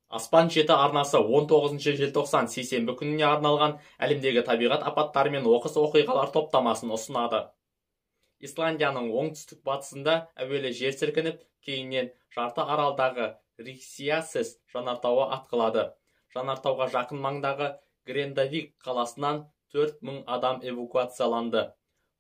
Аспан жеті арнасы 19 желтоқсан сейсенбі күніне арналған әлемдегі табиғат апаттары мен оқыс оқиғалар топтамасын ұсынады. Исландияның оңтүстік батысында әуелі жер сілкініп, кейіннен жарты аралдағы Риксиясес жанартауы атқылады. Жанартауға жақын маңдағы Грендавик қаласынан 4000 адам эвакуацияланды.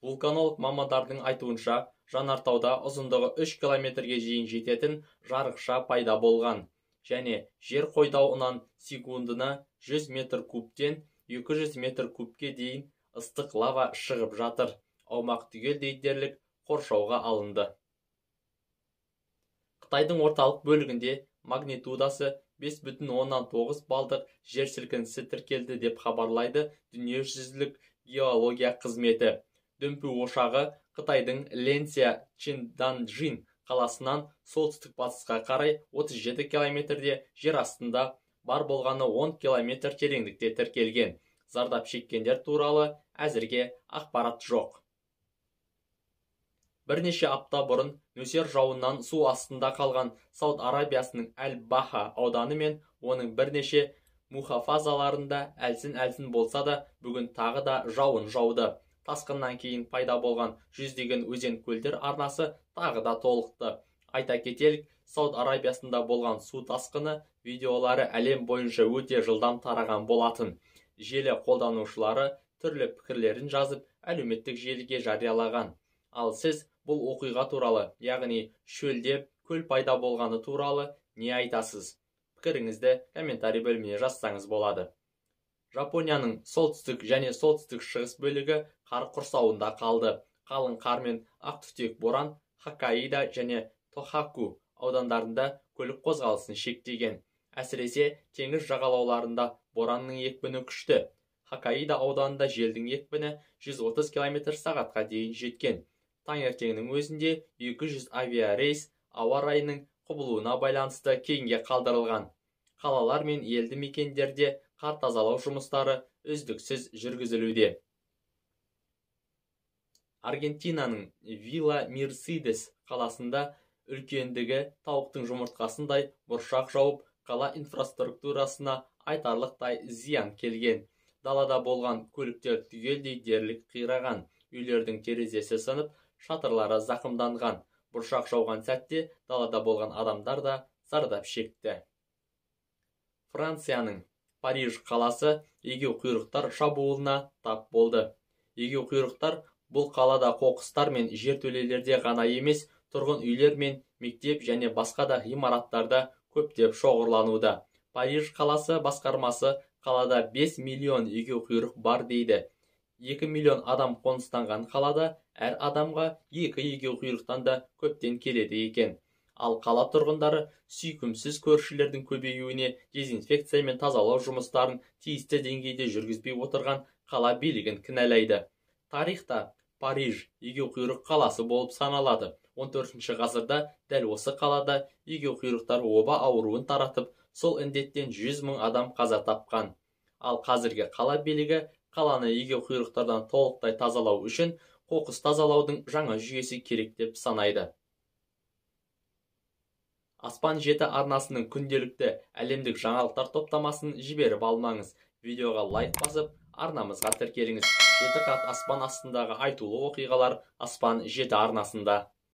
Вулканолог мамандардың айтуынша, жанартауда ұзындығы 3 километрге дейін жететін жарықша пайда болған. Және жер қойнауынан секундына 100 метр кубтен 200 метр кубке дейін ыстық лава шығып жатыр. Аумақ түгелдей дерлік қоршауға алынды. Қытайдың орталық бөлігінде магнитудасы 5,9 балдық жер сілкінісі тіркелді деп хабарлайды дүниежүзілік геология қызметі. Дүмпу ошағы Қытайдың Ленция Чинданжин қаласынан солтүстік батысқа қарай 37 километрде, жер астында бар болғаны 10 километр тереңдікте тіркелген. Зардап шеккендер туралы әзірге ақпарат жоқ. Бірнеше апта бұрын нөсер жауыннан су астында қалған Сауд Арабиясының Әл-Баха ауданы мен оның бірнеше мухафазаларында әлсін болса да, бүгін тағы да жауын жауды. Тасқыннан кейін пайда болған жүздеген өзен көлдер арнасы тағы да толықты. Айта кетелік, Сауд Арабиясында болған су тасқыны видеолары әлем бойынша өте жылдам тараған болатын. Желі қолданушылары түрлі пікірлерін жазып, әлеуметтік желіге жариялаған. Ал сіз бұл оқиға туралы, яғни шөлде көл пайда болғаны туралы не айтасыз? Пікіріңізді комментарий бөліміне жазсаңыз болады. Жапонияның солтүстік және солтүстік шығыс бөлігі қар құрсауында қалды. Қалың қар мен ақ түтек боран Хоккайдо және Тохаку аудандарында көлік қозғалысын шектеген. Әсіресе теңіз жағалауларында боранның екпіні күшті. Хоккайдо ауданында желдің екпіні 130 км/сағатқа дейін жеткен. Таңертеңнің өзінде 200 авиарейс ауа райының құбылуына байланысты кейінге қалдырылған. Қалалар мен елді мекендерде қар тазалау жұмыстары үздіксіз жүргізілуде. Аргентинаның Вилла Мерседес қаласында үлкендігі тауықтың жұмыртқасындай бұршақ жауып, қала инфраструктурасына айтарлықтай зиян келген. Далада болған көліктер түгелдей дерлік қираған, үйлердің терезесі сынып, шатырлары зақымданған. Бұршақ жауған сәтте далада болған адамдар да зардап шекті. Францияның Париж қаласы егеу құйрықтар шабуылына тап болды. Егеу құйрықтар бұл қалада қоқыстар мен жертөлелерде ғана емес, тұрғын үйлер мен мектеп және басқа да ғимараттарда көптеп шоғырлануда. Париж қаласы басқармасы қалада 5 миллион егеу құйрық бар дейді. 2 миллион адам қоныстанған қалада әр адамға 2 егеу құйрықтан да көптен келеді екен. Ал қала тұрғындары сүйкімсіз көршілердің көбеюіне дезинфекция мен тазалау жұмыстарын тиісті деңгейде жүргізбей отырған қала билігін кінәлайды. Тарихта Париж егеу құйрық қаласы болып саналады. 14 ғасырда дәл осы қалада егеу құйрықтар оба ауруын таратып, сол індеттен 100 000 адам қаза тапқан. Ал қазіргі қала билігі қаланы егеу құйрықтардан толықтай тазалау үшін қоқыс тазалаудың жаңа жүйесі керек деп санайды. Аспан жеті арнасының күнделікті әлемдік жаңалықтар топтамасын жіберіп алмаңыз. Видеоға лайк басып, арнамызға тіркеліңіз. 7 қат аспан астындағы айтулы оқиғалар Аспан жеті арнасында.